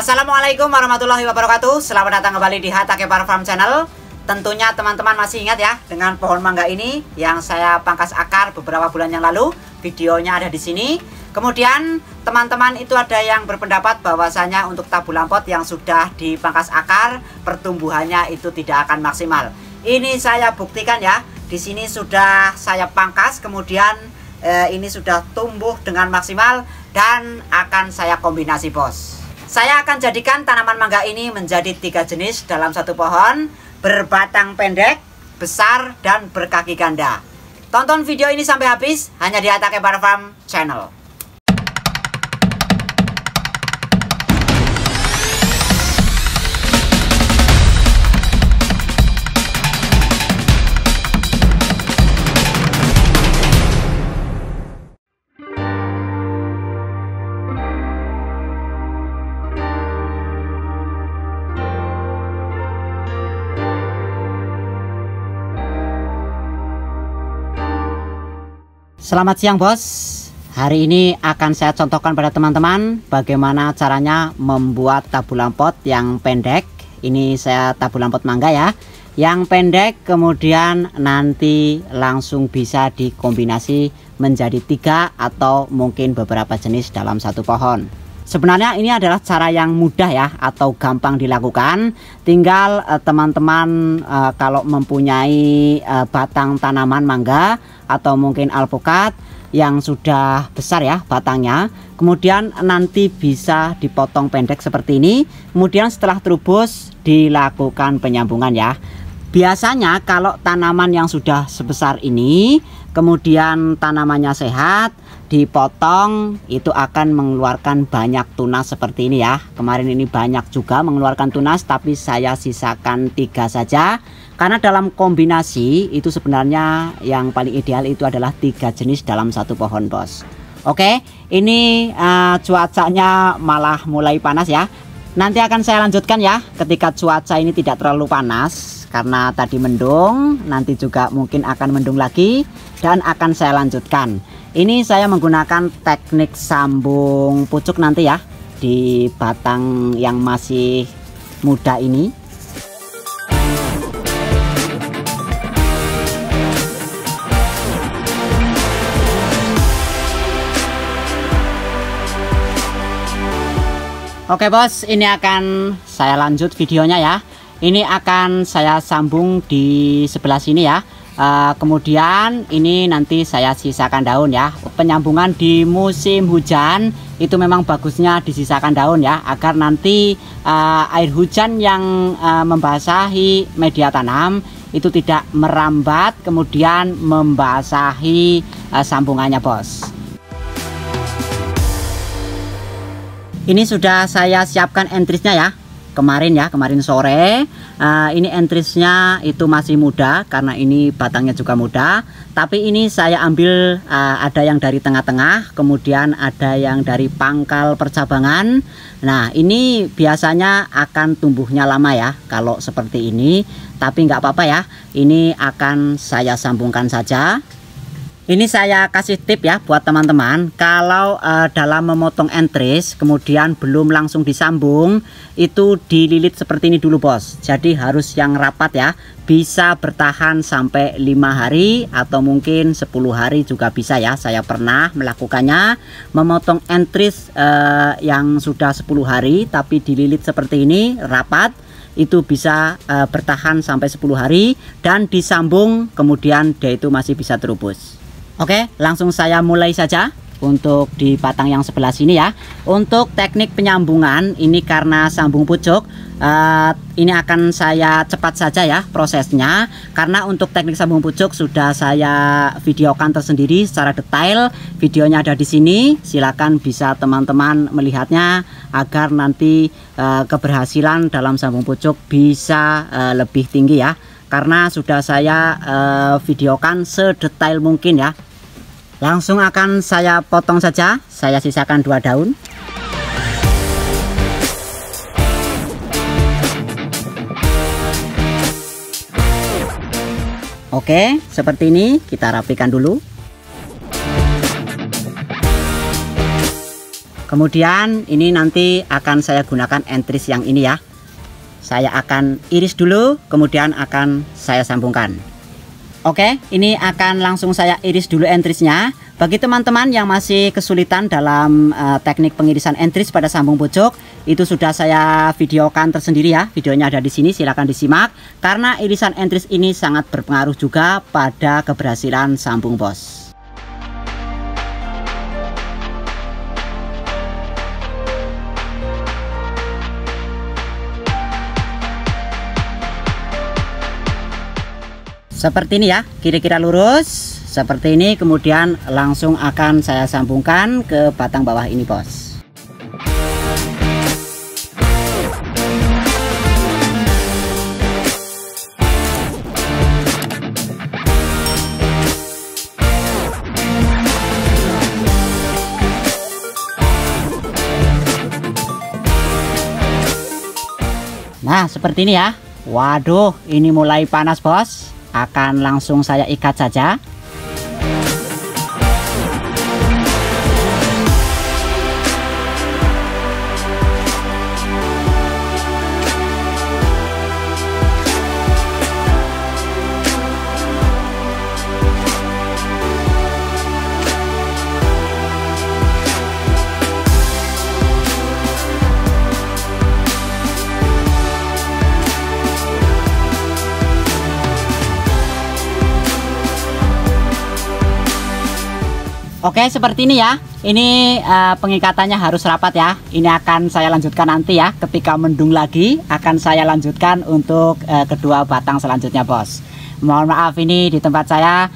Assalamualaikum warahmatullahi wabarakatuh. Selamat datang kembali di Hatake Para Farm Channel. Tentunya teman-teman masih ingat ya dengan pohon mangga ini yang saya pangkas akar beberapa bulan yang lalu. Videonya ada di sini. Kemudian teman-teman itu ada yang berpendapat bahwasanya untuk tabu lampot yang sudah dipangkas akar pertumbuhannya itu tidak akan maksimal. Ini saya buktikan ya. Di sini sudah saya pangkas, kemudian ini sudah tumbuh dengan maksimal dan akan saya kombinasi, bos. Saya akan jadikan tanaman mangga ini menjadi 3 jenis dalam satu pohon, berbatang pendek, besar, dan berkaki ganda. Tonton video ini sampai habis hanya di Hatake Para Farm Channel. Selamat siang, bos. Hari ini akan saya contohkan pada teman-teman bagaimana caranya membuat tabu lampot yang pendek. Ini saya tabu lampot mangga ya, yang pendek, kemudian nanti langsung bisa dikombinasi menjadi 3 atau mungkin beberapa jenis dalam satu pohon. Sebenarnya ini adalah cara yang mudah ya, atau gampang dilakukan. Tinggal teman-teman kalau mempunyai batang tanaman mangga atau mungkin alpukat yang sudah besar ya batangnya, kemudian nanti bisa dipotong pendek seperti ini. Kemudian setelah terubus dilakukan penyambungan ya. Biasanya kalau tanaman yang sudah sebesar ini, kemudian tanamannya sehat, dipotong, itu akan mengeluarkan banyak tunas seperti ini ya. Kemarin ini banyak juga mengeluarkan tunas, tapi saya sisakan 3 saja. Karena dalam kombinasi itu sebenarnya yang paling ideal itu adalah 3 jenis dalam satu pohon, bos. Oke, ini cuacanya malah mulai panas ya. Nanti akan saya lanjutkan ya ketika cuaca ini tidak terlalu panas. Karena tadi mendung, nanti juga mungkin akan mendung lagi dan akan saya lanjutkan. Ini saya menggunakan teknik sambung pucuk nanti ya di batang yang masih muda ini. Oke, bos, ini akan saya lanjut videonya ya. Ini akan saya sambung di sebelah sini ya. Kemudian ini nanti saya sisakan daun ya. Penyambungan di musim hujan itu memang bagusnya disisakan daun ya, agar nanti air hujan yang membasahi media tanam itu tidak merambat kemudian membasahi sambungannya, bos. Ini sudah saya siapkan entrisnya ya. Kemarin sore. Ini entrisnya itu masih muda karena ini batangnya juga muda. Tapi ini saya ambil ada yang dari tengah-tengah, kemudian ada yang dari pangkal percabangan. Nah, ini biasanya akan tumbuhnya lama ya kalau seperti ini. Tapi nggak apa-apa ya. Ini akan saya sambungkan saja. Ini saya kasih tip ya buat teman-teman, kalau dalam memotong entris kemudian belum langsung disambung, itu dililit seperti ini dulu, bos. Jadi harus yang rapat ya, bisa bertahan sampai 5 hari atau mungkin 10 hari juga bisa ya. Saya pernah melakukannya, memotong entris yang sudah 10 hari tapi dililit seperti ini rapat, itu bisa bertahan sampai 10 hari dan disambung, kemudian dia itu masih bisa terubus. Oke, langsung saya mulai saja untuk di batang yang sebelah sini ya. Untuk teknik penyambungan ini karena sambung pucuk, ini akan saya cepat saja ya prosesnya. Karena untuk teknik sambung pucuk sudah saya videokan tersendiri secara detail. Videonya ada di sini. Silakan bisa teman-teman melihatnya agar nanti keberhasilan dalam sambung pucuk bisa lebih tinggi ya. Karena sudah saya videokan sedetail mungkin ya. Langsung akan saya potong saja. Saya sisakan 2 daun. Oke, seperti ini kita rapikan dulu. Kemudian ini nanti akan saya gunakan entris yang ini ya. Saya akan iris dulu, kemudian akan saya sambungkan. Oke, ini akan langsung saya iris dulu entrisnya. Bagi teman-teman yang masih kesulitan dalam teknik pengirisan entris pada sambung pojok, itu sudah saya videokan tersendiri ya. Videonya ada di sini, silahkan disimak. Karena irisan entris ini sangat berpengaruh juga pada keberhasilan sambung, bos. Seperti ini ya, kira-kira lurus seperti ini, kemudian langsung akan saya sambungkan ke batang bawah ini, bos. Nah, seperti ini ya. Waduh, ini mulai panas, bos. Akan langsung saya ikat saja. Oke, seperti ini ya. Ini pengikatannya harus rapat ya. Ini akan saya lanjutkan nanti ya. Ketika mendung lagi akan saya lanjutkan untuk kedua batang selanjutnya, bos. Mohon maaf, ini di tempat saya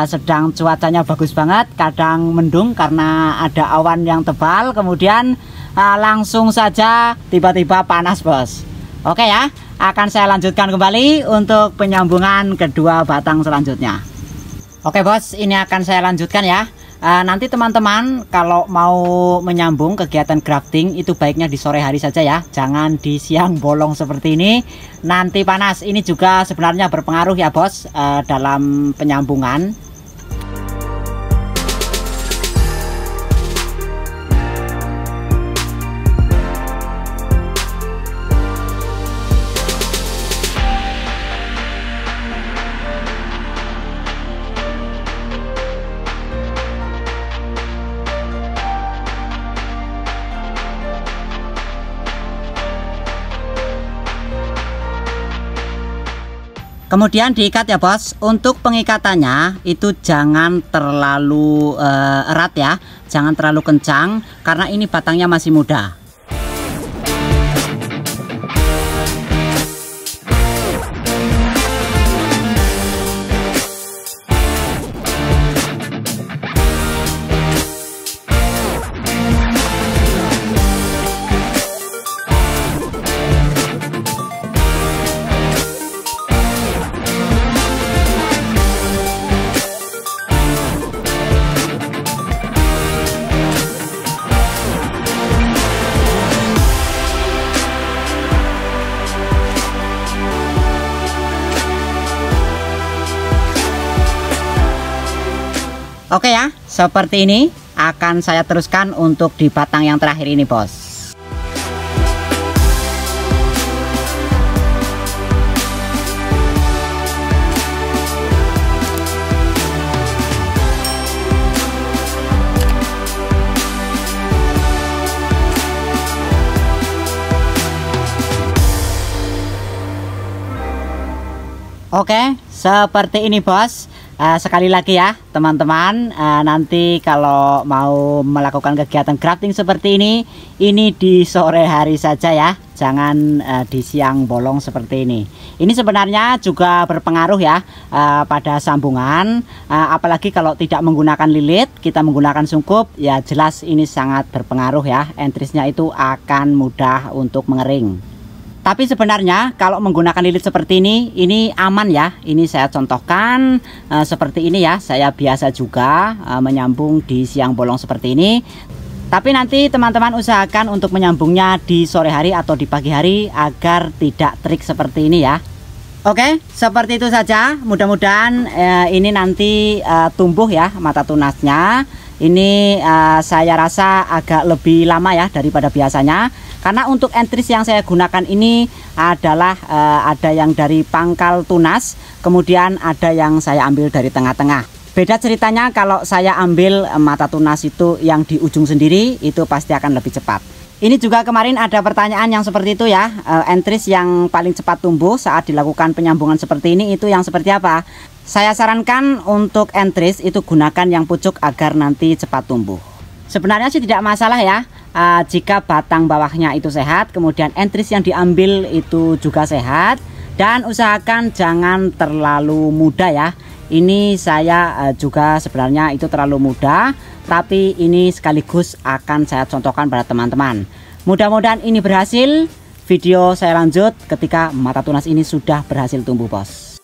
sedang cuacanya bagus banget. Kadang mendung karena ada awan yang tebal. Kemudian langsung saja tiba-tiba panas, bos. Oke ya, akan saya lanjutkan kembali untuk penyambungan kedua batang selanjutnya. Oke, bos, ini akan saya lanjutkan ya. Nanti teman-teman kalau mau menyambung kegiatan grafting itu baiknya di sore hari saja ya, jangan di siang bolong seperti ini, nanti panas. Ini juga sebenarnya berpengaruh ya, bos, dalam penyambungan. Kemudian diikat ya, bos. Untuk pengikatannya itu jangan terlalu erat ya, jangan terlalu kencang karena ini batangnya masih muda. Oke ya, seperti ini akan saya teruskan untuk di batang yang terakhir ini, bos. Oke, seperti ini, bos. Sekali lagi ya teman-teman, nanti kalau mau melakukan kegiatan grafting seperti ini di sore hari saja ya, jangan di siang bolong seperti ini. Ini sebenarnya juga berpengaruh ya pada sambungan, apalagi kalau tidak menggunakan lilit, kita menggunakan sungkup, ya jelas ini sangat berpengaruh ya, entrisnya itu akan mudah untuk mengering. Tapi sebenarnya kalau menggunakan lilit seperti ini aman ya. Ini saya contohkan seperti ini ya. Saya biasa juga menyambung di siang bolong seperti ini. Tapi nanti teman-teman usahakan untuk menyambungnya di sore hari atau di pagi hari agar tidak trik seperti ini ya. Oke, seperti itu saja. Mudah-mudahan ini nanti tumbuh ya mata tunasnya. Ini saya rasa agak lebih lama ya daripada biasanya, karena untuk entris yang saya gunakan ini adalah ada yang dari pangkal tunas, kemudian ada yang saya ambil dari tengah-tengah. Beda ceritanya kalau saya ambil mata tunas itu yang di ujung sendiri, itu pasti akan lebih cepat. Ini juga kemarin ada pertanyaan yang seperti itu ya, entris yang paling cepat tumbuh saat dilakukan penyambungan seperti ini itu yang seperti apa? Saya sarankan untuk entris itu gunakan yang pucuk agar nanti cepat tumbuh. Sebenarnya sih tidak masalah ya, jika batang bawahnya itu sehat, kemudian entris yang diambil itu juga sehat, dan usahakan jangan terlalu muda ya. Ini saya juga sebenarnya itu terlalu muda, tapi ini sekaligus akan saya contohkan pada teman-teman. Mudah-mudahan ini berhasil. Video saya lanjut ketika mata tunas ini sudah berhasil tumbuh, bos.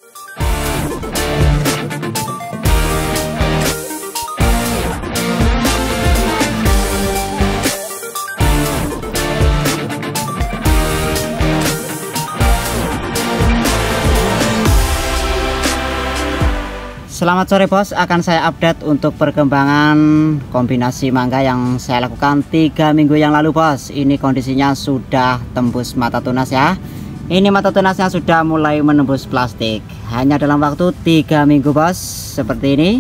Selamat sore bos, akan saya update untuk perkembangan kombinasi mangga yang saya lakukan 3 minggu yang lalu bos. Ini kondisinya sudah tembus mata tunas ya. Ini mata tunasnya sudah mulai menembus plastik. Hanya dalam waktu 3 minggu bos, seperti ini.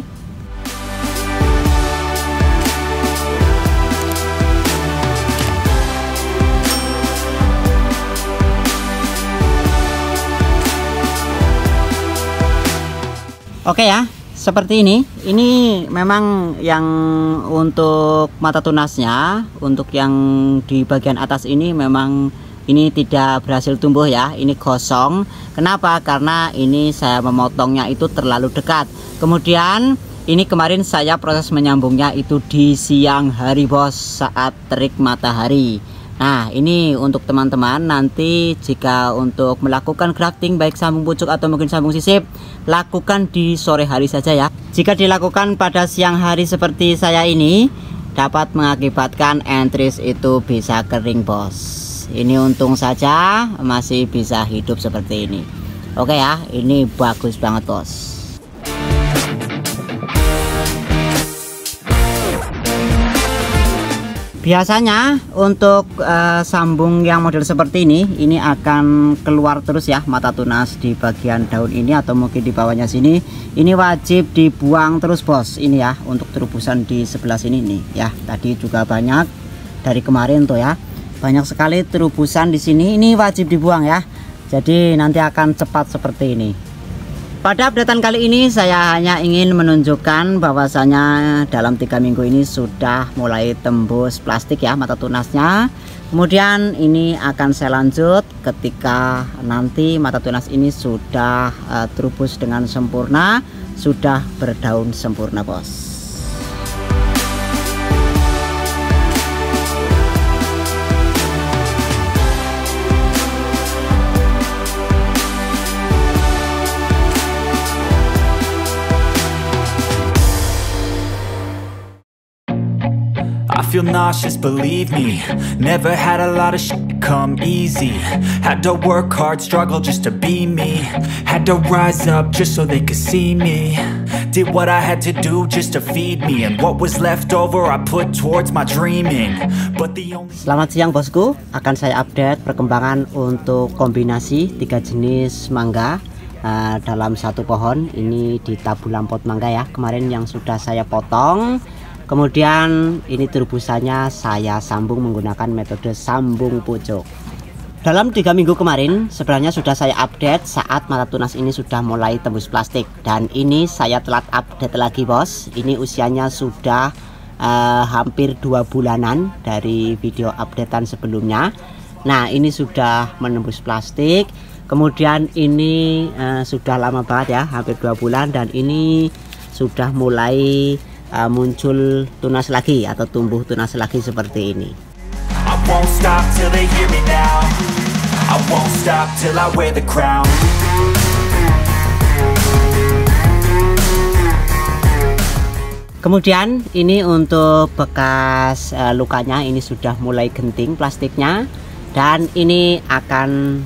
Oke ya, seperti ini. Ini memang yang untuk mata tunasnya, untuk yang di bagian atas ini memang ini tidak berhasil tumbuh ya. Ini kosong. Kenapa? Karena ini saya memotongnya itu terlalu dekat. Kemudian ini kemarin saya proses menyambungnya itu di siang hari bos, saat terik matahari. Nah, ini untuk teman-teman nanti jika untuk melakukan grafting baik sambung pucuk atau mungkin sambung sisip, lakukan di sore hari saja ya. Jika dilakukan pada siang hari seperti saya ini, dapat mengakibatkan entris itu bisa kering bos. Ini untung saja masih bisa hidup seperti ini. Oke ya, ini bagus banget bos. Biasanya untuk sambung yang model seperti ini akan keluar terus ya mata tunas di bagian daun ini atau mungkin di bawahnya sini. Ini wajib dibuang terus bos. Ini ya untuk terubusan di sebelah sini nih ya. Tadi juga banyak dari kemarin tuh ya. Banyak sekali terubusan di sini. Ini wajib dibuang ya. Jadi nanti akan cepat seperti ini. Pada updatean kali ini saya hanya ingin menunjukkan bahwasanya dalam 3 minggu ini sudah mulai tembus plastik ya mata tunasnya. Kemudian ini akan saya lanjut ketika nanti mata tunas ini sudah terubus dengan sempurna, sudah berdaun sempurna bos. I feel nauseous, believe me. Never had a lot of shit come easy. Had to work hard, struggle just to be me. Had to rise up just so they could see me. Did what I had to do just to feed me. And what was left over I put towards my dreaming. But the only... Selamat siang bosku, akan saya update perkembangan untuk kombinasi 3 jenis mangga dalam satu pohon. Ini di tabulam pot mangga ya, kemarin yang sudah saya potong. Kemudian ini terubusannya saya sambung menggunakan metode sambung pucuk. Dalam 3 minggu kemarin sebenarnya sudah saya update saat mata tunas ini sudah mulai tembus plastik. Dan ini saya telat update lagi bos. Ini usianya sudah hampir 2 bulanan dari video updatean sebelumnya. Nah ini sudah menembus plastik. Kemudian ini sudah lama banget ya, hampir 2 bulan. Dan ini sudah mulai muncul tunas lagi atau tumbuh tunas lagi seperti ini. I won't stop till they hear me now. I won't stop till I wear the crown. Kemudian ini untuk bekas lukanya, ini sudah mulai genting plastiknya. Dan ini akan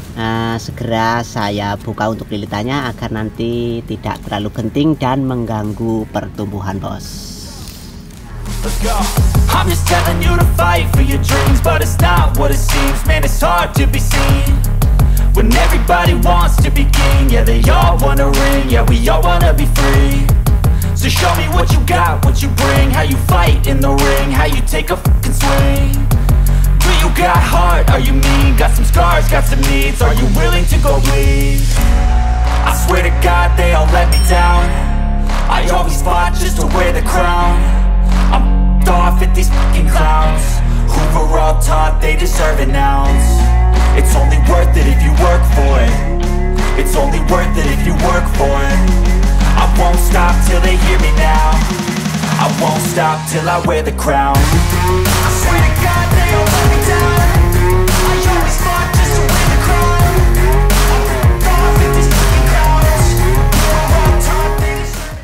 segera saya buka untuk lilitannya agar nanti tidak terlalu genting dan mengganggu pertumbuhan bos. Let's go. I'm just telling you to fight for your dreams, but it's not what it seems. Man, it's hard to be seen when everybody wants to be king. Yeah, they all wanna ring. Yeah, we all wanna be free. So show me what you got, what you bring, how you fight in the ring, how you take a fucking swing. Do you got heart? Are you mean? Got some scars, got some needs. Are you willing to go bleed? I swear to God they all let me down. I always fought just to wear the crown. I'm off at these fucking clowns who were all taught they deserve an ounce. It's only worth it if you work for it. It's only worth it if you work for it. I won't stop till they hear me now. I won't stop till I wear the crown. I swear to God they all let me down. I always fought just to wear the crown.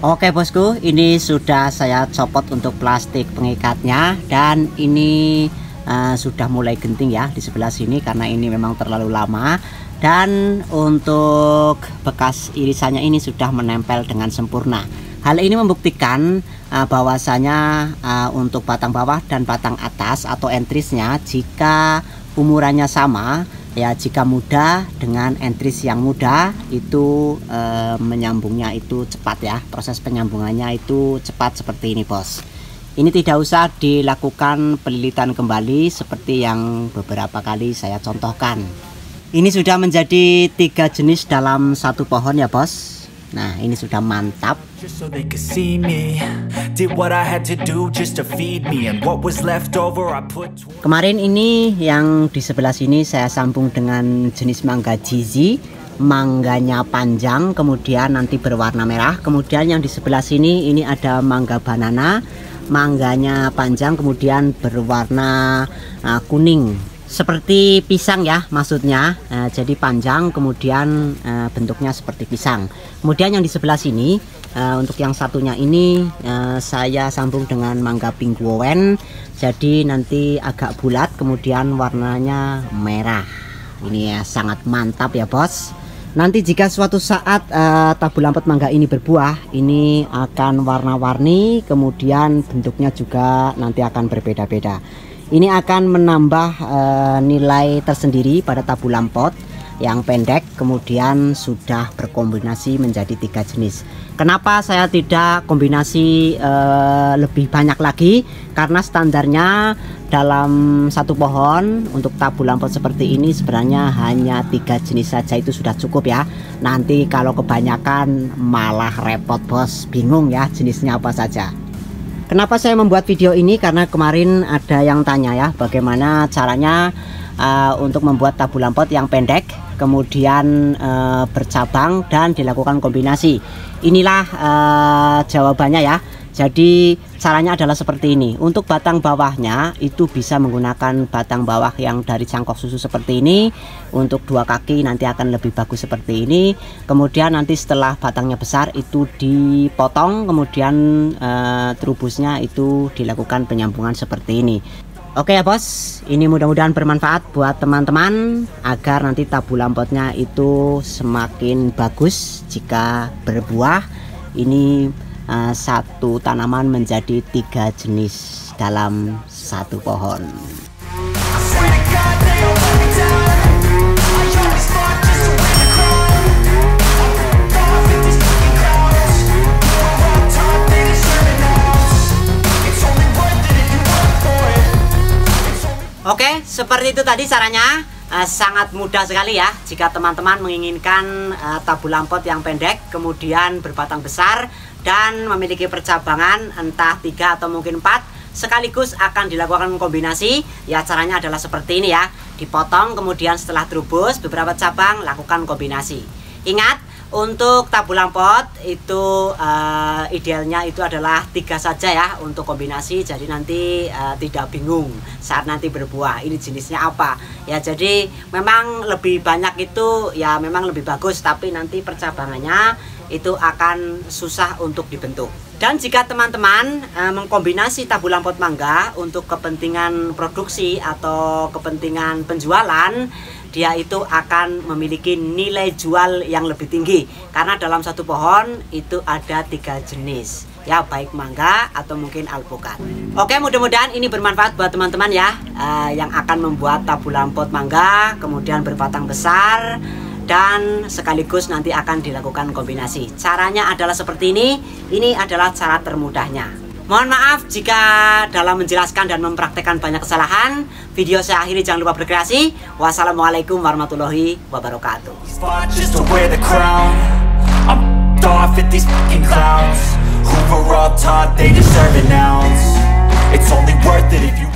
Oke bosku, ini sudah saya copot untuk plastik pengikatnya, dan ini sudah mulai genting ya di sebelah sini karena ini memang terlalu lama. Dan untuk bekas irisannya ini sudah menempel dengan sempurna. Hal ini membuktikan bahwasanya untuk batang bawah dan batang atas atau entrisnya, jika umurannya sama ya, jika muda dengan entris yang muda itu menyambungnya itu cepat ya, proses penyambungannya itu cepat seperti ini bos. Ini tidak usah dilakukan pelilitan kembali seperti yang beberapa kali saya contohkan. Ini sudah menjadi 3 jenis dalam satu pohon ya bos. Nah ini sudah mantap. Kemarin ini yang di sebelah sini saya sambung dengan jenis mangga Jizi. Mangganya panjang kemudian nanti berwarna merah. Kemudian yang di sebelah sini ini ada mangga banana. Mangganya panjang kemudian berwarna kuning. Seperti pisang ya maksudnya, jadi panjang kemudian bentuknya seperti pisang. Kemudian yang di sebelah sini untuk yang satunya ini saya sambung dengan mangga pingguowen, jadi nanti agak bulat kemudian warnanya merah. Ini ya sangat mantap ya bos. Nanti jika suatu saat tabu lampot mangga ini berbuah, ini akan warna-warni, kemudian bentuknya juga nanti akan berbeda-beda. Ini akan menambah nilai tersendiri pada tabu lampot yang pendek, kemudian sudah berkombinasi menjadi 3 jenis. Kenapa saya tidak kombinasi lebih banyak lagi? Karena standarnya dalam satu pohon untuk tabu lampot seperti ini sebenarnya hanya 3 jenis saja itu sudah cukup ya. Nanti kalau kebanyakan malah repot bos, bingung ya jenisnya apa saja. Kenapa saya membuat video ini? Karena kemarin ada yang tanya ya, bagaimana caranya untuk membuat tabu lampot yang pendek, kemudian bercabang dan dilakukan kombinasi. Inilah jawabannya ya. Jadi caranya adalah seperti ini. Untuk batang bawahnya itu bisa menggunakan batang bawah yang dari cangkok susu seperti ini. Untuk 2 kaki nanti akan lebih bagus seperti ini. Kemudian nanti setelah batangnya besar itu dipotong, kemudian terubusnya itu dilakukan penyambungan seperti ini. Oke ya bos, ini mudah-mudahan bermanfaat buat teman-teman agar nanti tabu lampotnya itu semakin bagus jika berbuah. Ini satu tanaman menjadi 3 jenis dalam satu pohon. Oke, seperti itu tadi caranya. Sangat mudah sekali ya jika teman-teman menginginkan tabu lampot yang pendek kemudian berbatang besar dan memiliki percabangan entah 3 atau mungkin 4 sekaligus akan dilakukan kombinasi. Ya caranya adalah seperti ini ya, dipotong kemudian setelah terubus beberapa cabang lakukan kombinasi. Ingat, untuk tabu lampot itu idealnya itu adalah 3 saja ya untuk kombinasi, jadi nanti tidak bingung saat nanti berbuah ini jenisnya apa ya. Jadi memang lebih banyak itu ya memang lebih bagus, tapi nanti percabangannya itu akan susah untuk dibentuk. Dan jika teman-teman mengkombinasi tabu lampot mangga untuk kepentingan produksi atau kepentingan penjualan, dia itu akan memiliki nilai jual yang lebih tinggi karena dalam satu pohon itu ada 3 jenis. ya, baik mangga atau mungkin alpukat. Oke, mudah-mudahan ini bermanfaat buat teman-teman ya, yang akan membuat tabulan pot mangga kemudian berbatang besar dan sekaligus nanti akan dilakukan kombinasi. Caranya adalah seperti ini adalah cara termudahnya. Mohon maaf jika dalam menjelaskan dan mempraktekkan banyak kesalahan. Video saya akhiri, jangan lupa berkreasi. Wassalamualaikum warahmatullahi wabarakatuh. Off at these fucking clowns who were all taught they deserve an ounce. It's only worth it if you